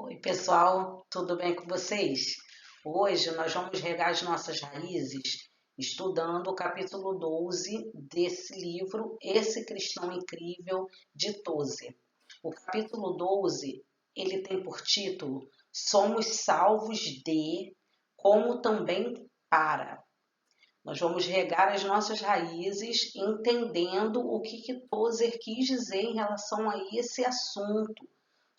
Oi, pessoal, tudo bem com vocês? Hoje nós vamos regar as nossas raízes estudando o capítulo 12 desse livro, Esse Cristão Incrível, de Tozer. O capítulo 12, ele tem por título Somos salvos de, como também para. Nós vamos regar as nossas raízes entendendo o que Tozer quis dizer em relação a esse assunto.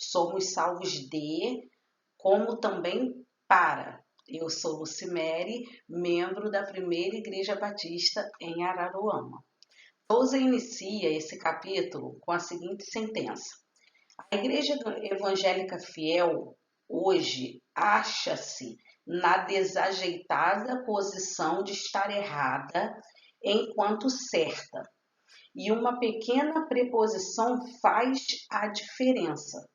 Somos salvos de, como também para. Eu sou Lucimere, membro da Primeira Igreja Batista em Araruama. Tozer inicia esse capítulo com a seguinte sentença: a Igreja Evangélica Fiel hoje acha-se na desajeitada posição de estar errada enquanto certa, e uma pequena preposição faz a diferença.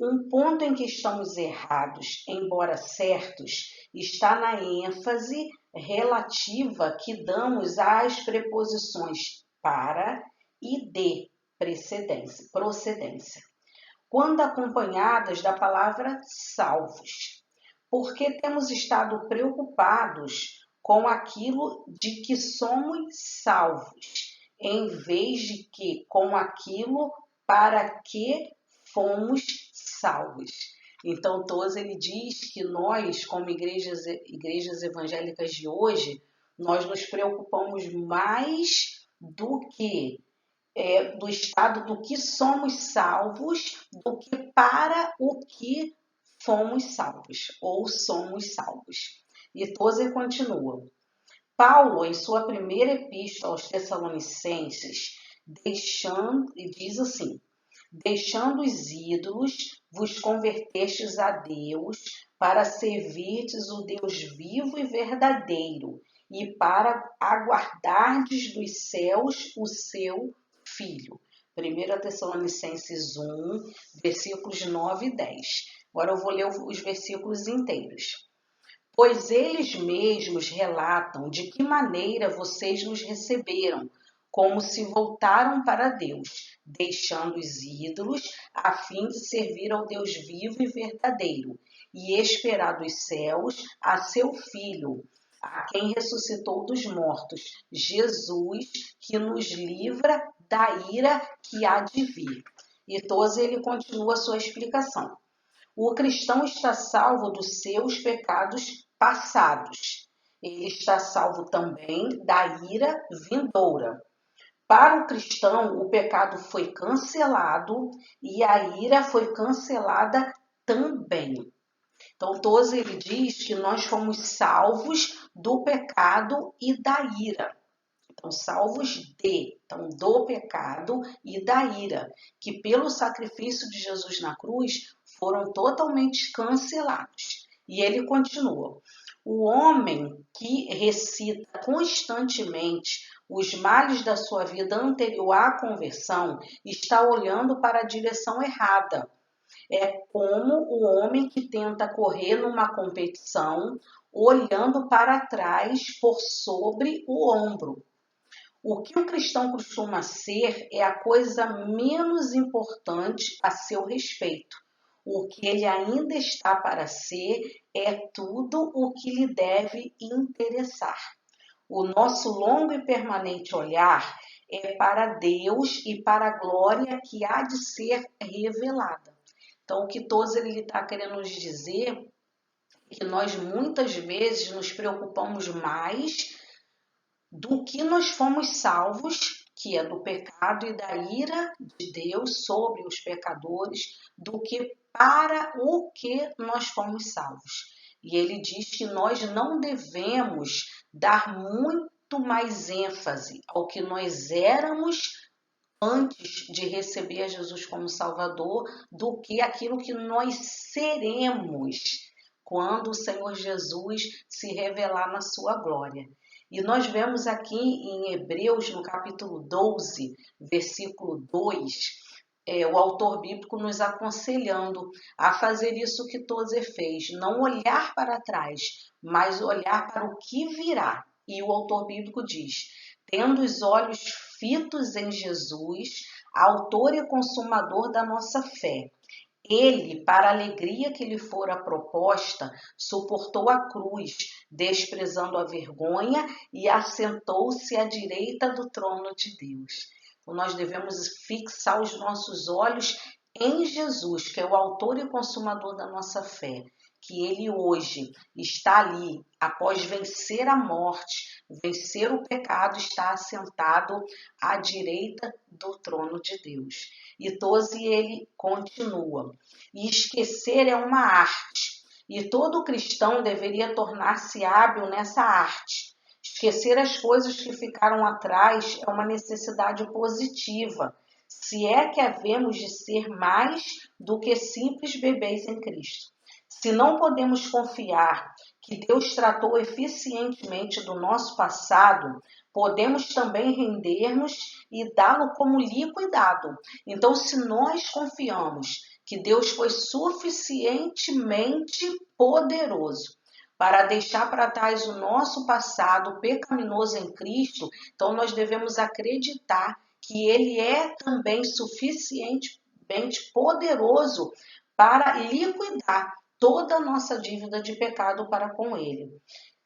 Um ponto em que estamos errados, embora certos, está na ênfase relativa que damos às preposições para e de procedência, quando acompanhadas da palavra salvos, porque temos estado preocupados com aquilo de que somos salvos, em vez de que com aquilo para que fomos salvos. Então, Tozer ele diz que nós, como igrejas evangélicas de hoje, nós nos preocupamos mais do que do estado do que somos salvos, do que para o que fomos salvos ou somos salvos. E Tozer continua. Paulo, em sua primeira epístola aos Tessalonicenses, diz assim: deixando os ídolos, vos convertestes a Deus para servirdes o Deus vivo e verdadeiro e para aguardardes dos céus o seu Filho. 1 Tessalonicenses 1, versículos 9 e 10. Agora eu vou ler os versículos inteiros. Pois eles mesmos relatam de que maneira vocês nos receberam, como se voltaram para Deus, deixando os ídolos, a fim de servir ao Deus vivo e verdadeiro, e esperar dos céus a seu Filho, a quem ressuscitou dos mortos, Jesus, que nos livra da ira que há de vir. E Tozer ele continua a sua explicação. O cristão está salvo dos seus pecados passados. Ele está salvo também da ira vindoura. Para o cristão, o pecado foi cancelado e a ira foi cancelada também. Então, Tozer ele diz que nós fomos salvos do pecado e da ira. Então, salvos do pecado e da ira, que pelo sacrifício de Jesus na cruz foram totalmente cancelados. E ele continua: o homem que recita constantemente os males da sua vida anterior à conversão está olhando para a direção errada. É como o homem que tenta correr numa competição olhando para trás por sobre o ombro. O que o cristão costuma ser é a coisa menos importante a seu respeito. O que ele ainda está para ser é tudo o que lhe deve interessar. O nosso longo e permanente olhar é para Deus e para a glória que há de ser revelada. Então, o que Tozer está querendo nos dizer é que nós muitas vezes nos preocupamos mais do que nós fomos salvos, que é do pecado e da ira de Deus sobre os pecadores, do que para o que nós fomos salvos. E ele diz que nós não devemos dar muito mais ênfase ao que nós éramos antes de receber a Jesus como Salvador, do que aquilo que nós seremos quando o Senhor Jesus se revelar na sua glória. E nós vemos aqui em Hebreus, no capítulo 12, versículo 2, o autor bíblico nos aconselhando a fazer isso que Tozer fez, não olhar para trás, mas olhar para o que virá. E o autor bíblico diz: tendo os olhos fitos em Jesus, autor e consumador da nossa fé. Ele, para a alegria que lhe fora proposta, suportou a cruz, desprezando a vergonha, e assentou-se à direita do trono de Deus. Então, nós devemos fixar os nossos olhos em Jesus, que é o autor e consumador da nossa fé, que ele hoje está ali, após vencer a morte, vencer o pecado, está assentado à direita do trono de Deus. E 12 ele continua. E esquecer é uma arte, e todo cristão deveria tornar-se hábil nessa arte. Esquecer as coisas que ficaram atrás é uma necessidade positiva, se é que havemos de ser mais do que simples bebês em Cristo. Se não podemos confiar que Deus tratou eficientemente do nosso passado, podemos também render-nos e dá-lo como liquidado. Então, se nós confiamos que Deus foi suficientemente poderoso para deixar para trás o nosso passado pecaminoso em Cristo, então nós devemos acreditar que Ele é também suficientemente poderoso para liquidar toda a nossa dívida de pecado para com Ele.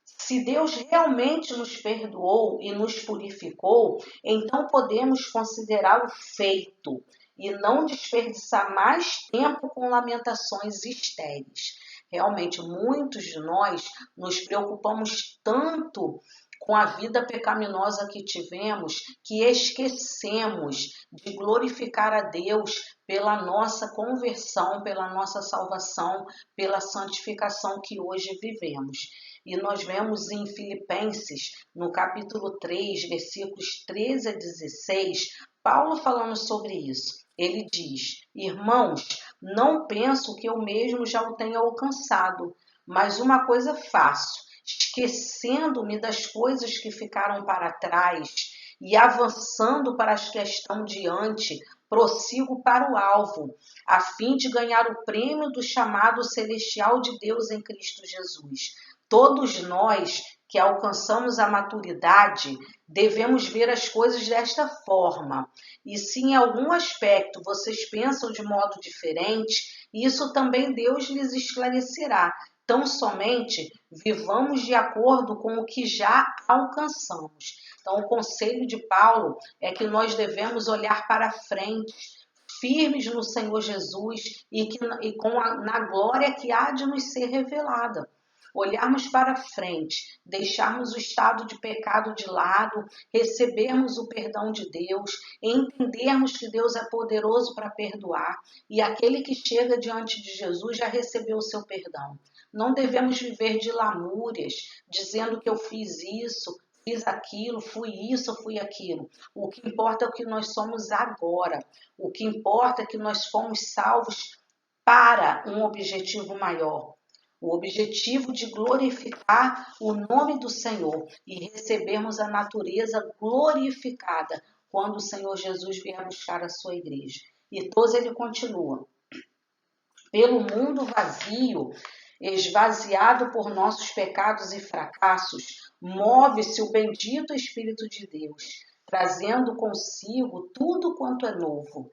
Se Deus realmente nos perdoou e nos purificou, então podemos considerá-lo feito e não desperdiçar mais tempo com lamentações estéreis. Realmente, muitos de nós nos preocupamos tanto com a vida pecaminosa que tivemos, que esquecemos de glorificar a Deus pela nossa conversão, pela nossa salvação, pela santificação que hoje vivemos. E nós vemos em Filipenses, no capítulo 3, versículos 13 a 16, Paulo falando sobre isso. Ele diz: irmãos, não penso que eu mesmo já o tenha alcançado, mas uma coisa faço, esquecendo-me das coisas que ficaram para trás e avançando para as que estão diante, prossigo para o alvo, a fim de ganhar o prêmio do chamado celestial de Deus em Cristo Jesus. Todos nós que alcançamos a maturidade devemos ver as coisas desta forma. E se em algum aspecto vocês pensam de modo diferente, isso também Deus lhes esclarecerá. Tão somente vivamos de acordo com o que já alcançamos. Então, o conselho de Paulo é que nós devemos olhar para frente, firmes no Senhor Jesus na glória que há de nos ser revelada. Olharmos para frente, deixarmos o estado de pecado de lado, recebermos o perdão de Deus, entendermos que Deus é poderoso para perdoar e aquele que chega diante de Jesus já recebeu o seu perdão. Não devemos viver de lamúrias, dizendo que eu fiz isso, fiz aquilo, fui isso, fui aquilo. O que importa é o que nós somos agora. O que importa é que nós fomos salvos para um objetivo maior. O objetivo de glorificar o nome do Senhor e recebermos a natureza glorificada quando o Senhor Jesus vier buscar a sua igreja. E todos ele continua. Pelo mundo vazio, esvaziado por nossos pecados e fracassos, move-se o bendito Espírito de Deus, trazendo consigo tudo quanto é novo.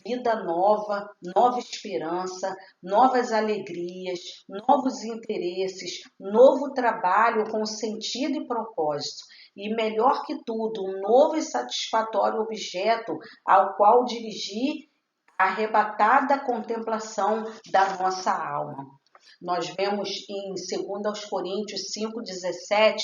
Vida nova, nova esperança, novas alegrias, novos interesses, novo trabalho com sentido e propósito. E melhor que tudo, um novo e satisfatório objeto ao qual dirigir a arrebatada contemplação da nossa alma. Nós vemos em 2 Coríntios 5,17,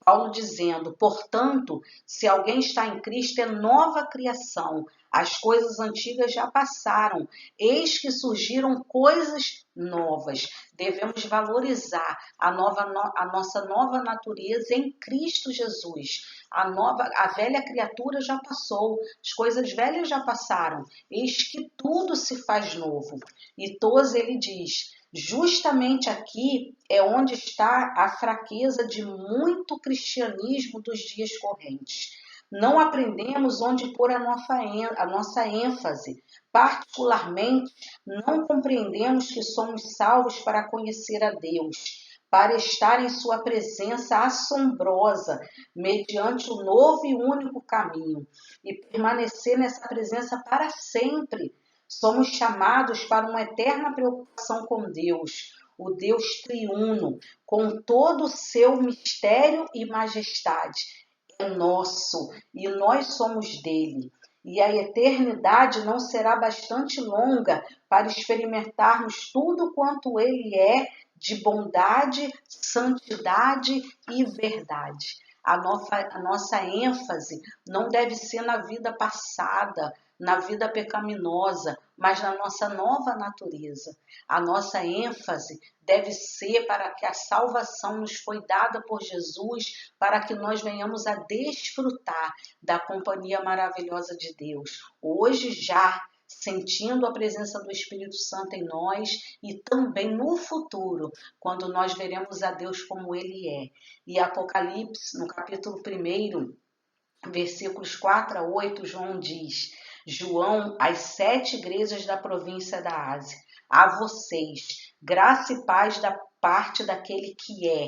Paulo dizendo: portanto, se alguém está em Cristo, é nova criação. As coisas antigas já passaram, eis que surgiram coisas novas. Devemos valorizar a nossa nova natureza em Cristo Jesus. A velha criatura já passou, as coisas velhas já passaram, eis que tudo se faz novo. E Tos ele diz: justamente aqui é onde está a fraqueza de muito cristianismo dos dias correntes. Não aprendemos onde pôr a nossa ênfase. Particularmente, não compreendemos que somos salvos para conhecer a Deus, para estar em sua presença assombrosa, mediante o novo e único caminho, e permanecer nessa presença para sempre. Somos chamados para uma eterna preocupação com Deus, o Deus triuno, com todo o seu mistério e majestade. É nosso e nós somos dele. E a eternidade não será bastante longa para experimentarmos tudo quanto ele é de bondade, santidade e verdade. A nossa ênfase não deve ser na vida passada, na vida pecaminosa, mas na nossa nova natureza. A nossa ênfase deve ser para que a salvação nos foi dada por Jesus, para que nós venhamos a desfrutar da companhia maravilhosa de Deus. Hoje já, sentindo a presença do Espírito Santo em nós e também no futuro, quando nós veremos a Deus como Ele é. E Apocalipse, no capítulo 1, versículos 4 a 8, João diz: João, às 7 igrejas da província da Ásia, a vocês, graça e paz da parte daquele que é,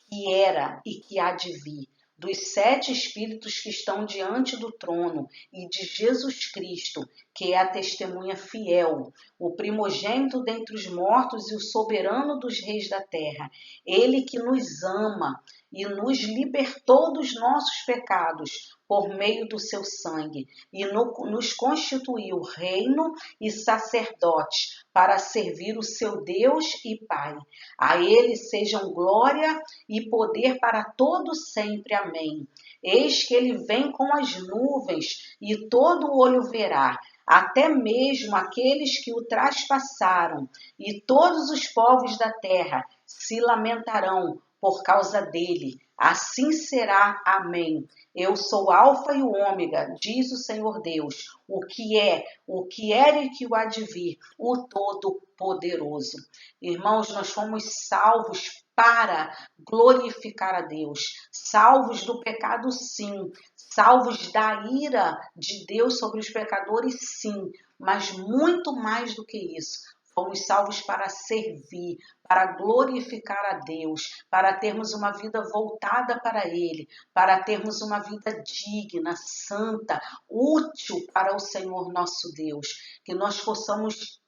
que era e que há de vir, dos 7 Espíritos que estão diante do trono e de Jesus Cristo, que é a testemunha fiel, o primogênito dentre os mortos e o soberano dos reis da terra. Ele que nos ama e nos libertou dos nossos pecados por meio do seu sangue e nos constituiu reino e sacerdotes para servir o seu Deus e Pai. A ele sejam glória e poder para todo sempre. Amém. Eis que ele vem com as nuvens e todo olho verá, até mesmo aqueles que o traspassaram, e todos os povos da terra se lamentarão por causa dele. Assim será. Amém. Eu sou Alfa e o Ômega, diz o Senhor Deus, o que é, o que era e que o há de vir, o Todo-Poderoso. Irmãos, nós fomos salvos para glorificar a Deus, salvos do pecado, sim, salvos da ira de Deus sobre os pecadores, sim, mas muito mais do que isso. Fomos salvos para servir, para glorificar a Deus, para termos uma vida voltada para Ele, para termos uma vida digna, santa, útil para o Senhor nosso Deus. Que nós possamos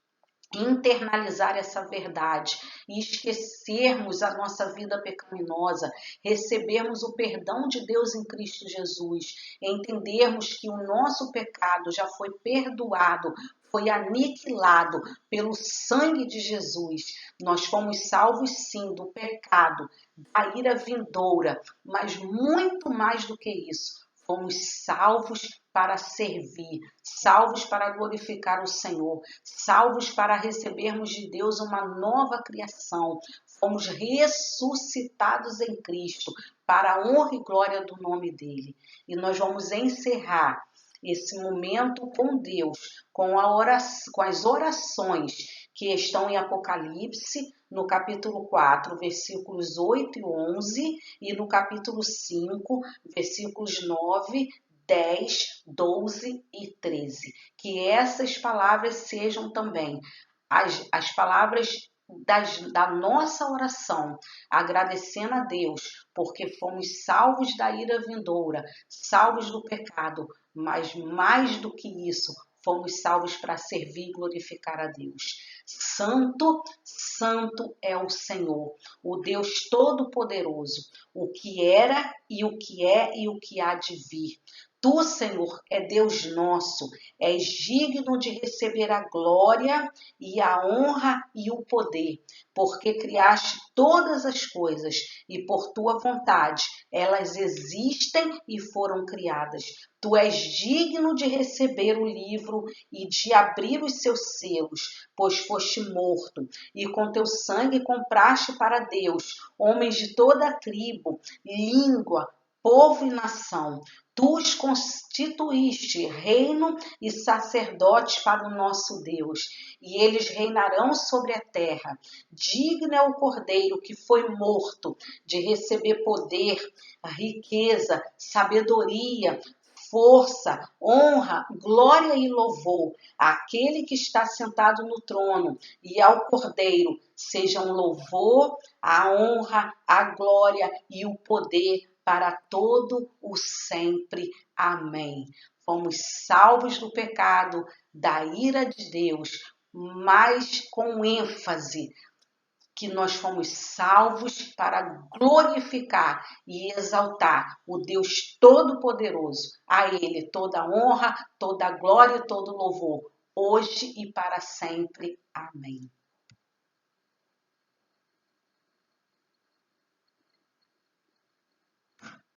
internalizar essa verdade e esquecermos a nossa vida pecaminosa, recebermos o perdão de Deus em Cristo Jesus, entendermos que o nosso pecado já foi perdoado, foi aniquilado pelo sangue de Jesus. Nós fomos salvos sim do pecado, da ira vindoura, mas muito mais do que isso, fomos salvos para servir, salvos para glorificar o Senhor, salvos para recebermos de Deus uma nova criação. Fomos ressuscitados em Cristo para a honra e glória do nome dele. E nós vamos encerrar esse momento com Deus, com as orações que estão em Apocalipse, no capítulo 4, versículos 8 e 11, e no capítulo 5, versículos 9, 10, 12 e 13. Que essas palavras sejam também as palavras da nossa oração, agradecendo a Deus, porque fomos salvos da ira vindoura, salvos do pecado, mas mais do que isso, fomos salvos para servir e glorificar a Deus. Santo, santo é o Senhor, o Deus Todo-Poderoso, o que era e o que é e o que há de vir. Tu, Senhor, é Deus nosso, és digno de receber a glória e a honra e o poder, porque criaste todas as coisas e por tua vontade elas existem e foram criadas. Tu és digno de receber o livro e de abrir os seus selos, pois foste morto, e com teu sangue compraste para Deus homens de toda a tribo, língua, povo e nação. Tu os constituíste reino e sacerdotes para o nosso Deus, e eles reinarão sobre a terra. Digno é o Cordeiro que foi morto de receber poder, riqueza, sabedoria, força, honra, glória e louvor. Aquele que está sentado no trono e ao Cordeiro sejam louvor, a honra, a glória e o poder para todo o sempre. Amém. Fomos salvos do pecado, da ira de Deus, mas com ênfase que nós fomos salvos para glorificar e exaltar o Deus Todo-Poderoso. A Ele toda a honra, toda a glória e todo o louvor, hoje e para sempre. Amém.